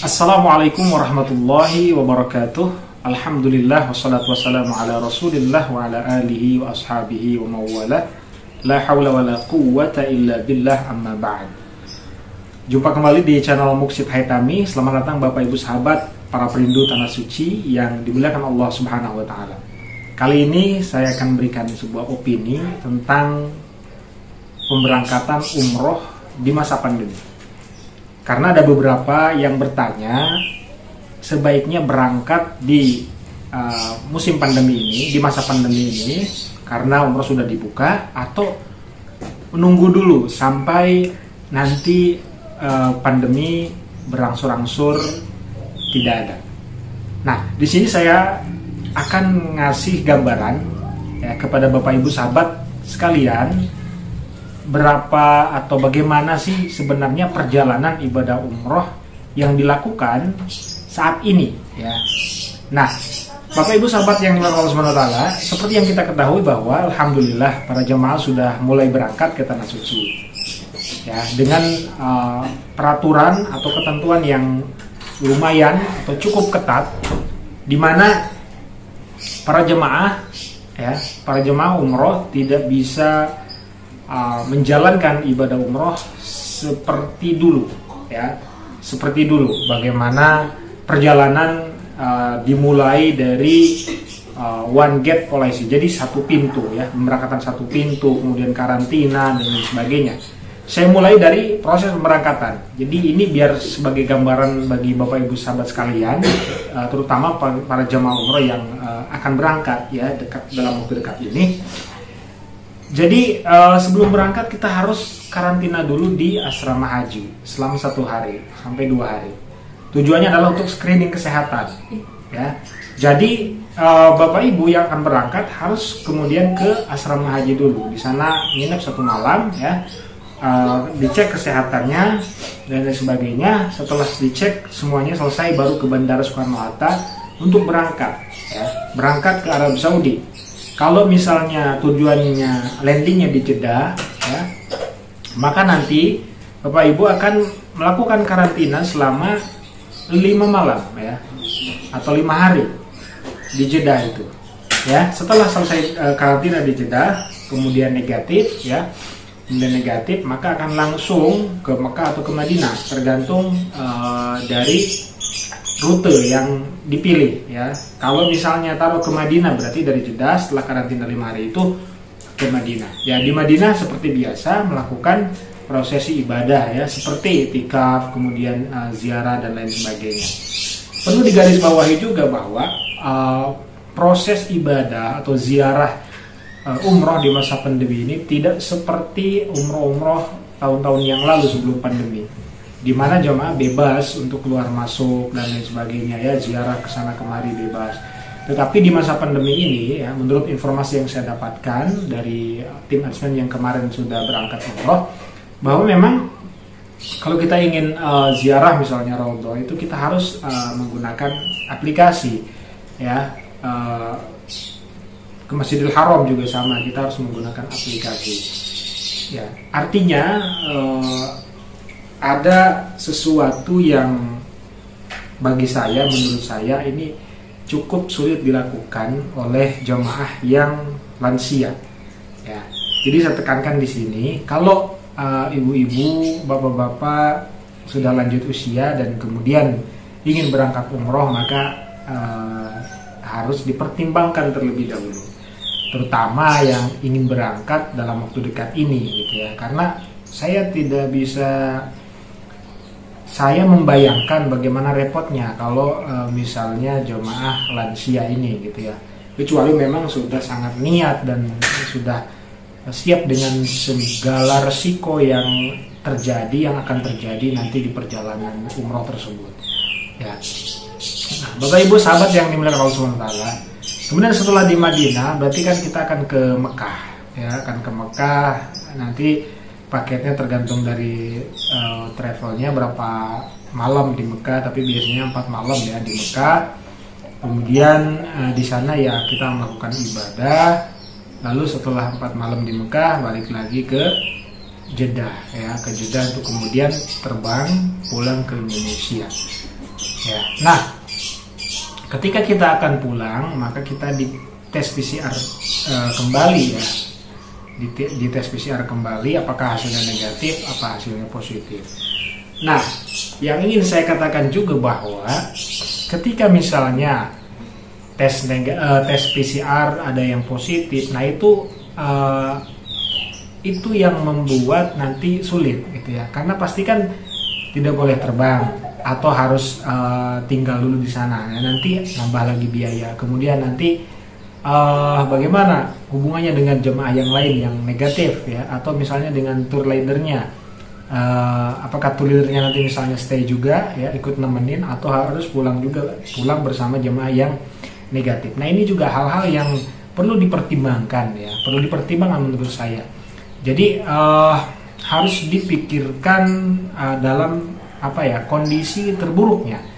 Assalamualaikum warahmatullahi wabarakatuh. Alhamdulillah wassalatu wassalamu ala rasulillah wa ala alihi wa ashabihi wa mawala. La hawla wa la quwwata illa billah, amma ba'd. Jumpa kembali di channel Muksid Haitami. Selamat datang Bapak Ibu sahabat, para perindu Tanah Suci yang dimuliakan Allah Subhanahu wa Ta'ala. Kali ini saya akan berikan sebuah opini tentang pemberangkatan umroh di masa pandemi. Karena ada beberapa yang bertanya, sebaiknya berangkat di musim pandemi ini, di masa pandemi ini, karena umroh sudah dibuka, atau menunggu dulu sampai nanti pandemi berangsur-angsur tidak ada. Nah, di sini saya akan ngasih gambaran ya, kepada Bapak Ibu sahabat sekalian, berapa atau bagaimana sih sebenarnya perjalanan ibadah umroh yang dilakukan saat ini ya. Nah, Bapak Ibu sahabat yang dimuliakan Allah Subhanahu wa Ta'ala, seperti yang kita ketahui bahwa alhamdulillah para jemaah sudah mulai berangkat ke Tanah Suci ya, dengan peraturan atau ketentuan yang lumayan atau cukup ketat, di mana para jemaah umroh tidak bisa menjalankan ibadah umroh seperti dulu ya, seperti dulu bagaimana perjalanan dimulai dari one gate policy, jadi satu pintu ya, pemberangkatan satu pintu, kemudian karantina dan lain sebagainya. Saya mulai dari proses pemberangkatan. Jadi ini biar sebagai gambaran bagi Bapak Ibu sahabat sekalian, terutama para jemaah umroh yang akan berangkat ya dalam waktu dekat ini. Jadi sebelum berangkat kita harus karantina dulu di asrama haji selama 1 hari sampai 2 hari. Tujuannya adalah untuk screening kesehatan. Ya. Jadi Bapak Ibu yang akan berangkat harus kemudian ke asrama haji dulu. Di sana nginep 1 malam ya, dicek kesehatannya dan lain sebagainya. Setelah dicek semuanya selesai, baru ke Bandara Soekarno-Hatta untuk berangkat. Ya. Berangkat ke Arab Saudi. Kalau misalnya tujuannya landingnya di Jeddah, ya, maka nanti Bapak Ibu akan melakukan karantina selama 5 malam, ya, atau 5 hari di Jeddah itu. Ya, setelah selesai karantina di Jeddah, kemudian negatif, ya, kemudian negatif, maka akan langsung ke Mekah atau ke Madinah, tergantung dari rute yang dipilih ya. Kalau misalnya taruh ke Madinah, berarti dari Jeddah setelah karantina 5 hari itu ke Madinah. Ya, di Madinah seperti biasa melakukan prosesi ibadah ya, seperti i'tikaf, kemudian ziarah dan lain sebagainya. Perlu digarisbawahi juga bahwa proses ibadah atau ziarah umroh di masa pandemi ini tidak seperti umroh-umroh tahun-tahun yang lalu sebelum pandemi, di mana jemaah bebas untuk keluar masuk dan lain sebagainya ya, ziarah kesana kemari bebas. Tetapi di masa pandemi ini ya, menurut informasi yang saya dapatkan dari tim admin yang kemarin sudah berangkat umroh, bahwa memang kalau kita ingin ziarah misalnya Raudhah, itu kita harus menggunakan aplikasi ya. Ke Masjidil Haram juga sama, kita harus menggunakan aplikasi ya. Artinya ada sesuatu yang bagi saya, menurut saya ini cukup sulit dilakukan oleh jemaah yang lansia. Ya, jadi saya tekankan di sini, kalau ibu-ibu, bapak-bapak sudah lanjut usia dan kemudian ingin berangkat umroh, maka harus dipertimbangkan terlebih dahulu, terutama yang ingin berangkat dalam waktu dekat ini, gitu ya. Karena saya tidak bisa. Saya membayangkan bagaimana repotnya kalau misalnya jemaah lansia ini gitu ya. Kecuali memang sudah sangat niat dan sudah siap dengan segala resiko yang akan terjadi nanti di perjalanan umroh tersebut. Ya. Nah, Bapak Ibu sahabat yang dimuliakan Allah Subhanahu wa Ta'ala, kemudian setelah di Madinah berarti kan kita akan ke Mekah ya, akan ke Mekah. Nanti paketnya tergantung dari travelnya berapa malam di Mekah, tapi biasanya 4 malam ya di Mekah. Kemudian di sana ya kita melakukan ibadah, lalu setelah 4 malam di Mekah balik lagi ke Jeddah ya, ke Jeddah untuk kemudian terbang pulang ke Indonesia. ya. Nah, ketika kita akan pulang, maka kita di tes PCR kembali ya. Di tes PCR kembali, apakah hasilnya negatif, apa hasilnya positif. Nah, yang ingin saya katakan juga bahwa ketika misalnya tes PCR ada yang positif, nah itu yang membuat nanti sulit gitu ya, karena pasti kan tidak boleh terbang atau harus tinggal dulu di sana. Nah, nanti nambah lagi biaya. Kemudian nanti bagaimana hubungannya dengan jemaah yang lain yang negatif ya, atau misalnya dengan tour leadernya, apakah tour leadernya nanti misalnya stay juga ya, ikut nemenin, atau harus pulang bersama jemaah yang negatif. Nah, ini juga hal-hal yang perlu dipertimbangkan ya, perlu dipertimbangkan menurut saya. Jadi harus dipikirkan dalam kondisi terburuknya.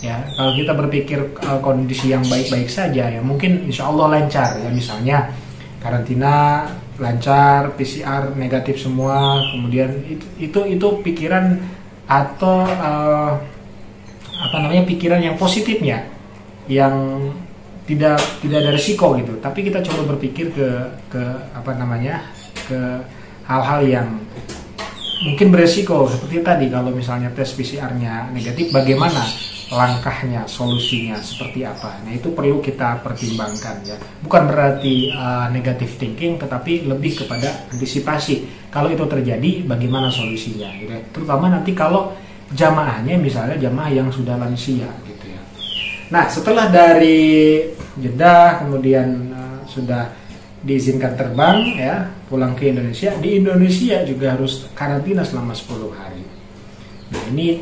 Ya, kalau kita berpikir kondisi yang baik-baik saja ya, mungkin insya Allah lancar ya, misalnya karantina lancar, PCR negatif semua, kemudian itu pikiran atau pikiran yang positifnya, yang tidak ada risiko gitu. Tapi kita coba berpikir ke hal-hal yang mungkin beresiko, seperti tadi kalau misalnya tes PCR-nya negatif, bagaimana langkahnya, solusinya seperti apa. Nah, itu perlu kita pertimbangkan ya. Bukan berarti negative thinking, tetapi lebih kepada antisipasi. Kalau itu terjadi, bagaimana solusinya gitu ya. Terutama nanti kalau jamaahnya misalnya jamaah yang sudah lansia gitu ya. Nah, setelah dari Jeddah kemudian sudah diizinkan terbang ya, pulang ke Indonesia. Di Indonesia juga harus karantina selama 10 hari. Nah, ini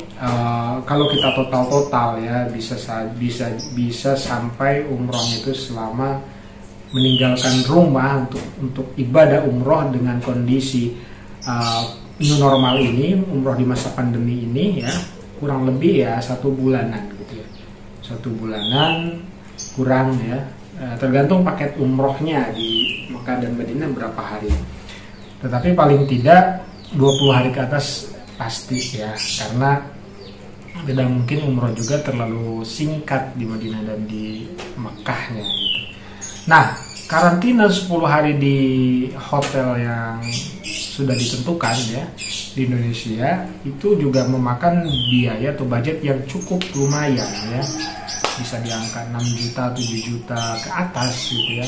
kalau kita total ya bisa sampai umrohnya itu selama meninggalkan rumah untuk ibadah umroh dengan kondisi new normal ini, umroh di masa pandemi ini ya, kurang lebih ya 1 bulanan gitu ya, 1 bulanan kurang ya, tergantung paket umrohnya di Mekah dan Madinah berapa hari, tetapi paling tidak 20 hari ke atas pasti ya, karena tidak mungkin umroh juga terlalu singkat di Madinah dan di Mekahnya gitu. Nah, karantina 10 hari di hotel yang sudah ditentukan ya di Indonesia itu juga memakan biaya atau budget yang cukup lumayan ya, bisa di angka 6 juta, 7 juta ke atas gitu ya,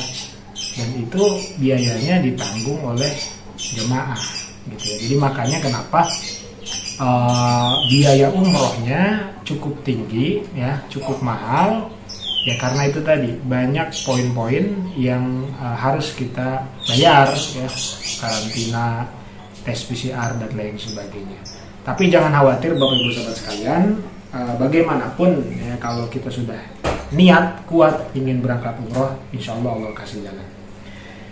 dan itu biayanya ditanggung oleh jemaah gitu ya. Jadi makanya kenapa biaya umrohnya cukup tinggi ya, cukup mahal ya, karena itu tadi banyak poin-poin yang harus kita bayar ya, karantina, tes PCR dan lain sebagainya. Tapi jangan khawatir Bapak Ibu sahabat sekalian, bagaimanapun ya, kalau kita sudah niat kuat ingin berangkat umroh, insya Allah kasih jalan.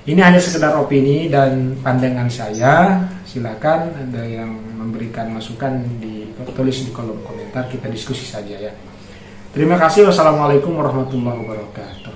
Ini hanya sekedar opini dan pandangan saya. Silakan ada yang memberikan masukan tulis di kolom komentar, kita diskusi saja ya. Terima kasih. Wassalamualaikum warahmatullahi wabarakatuh.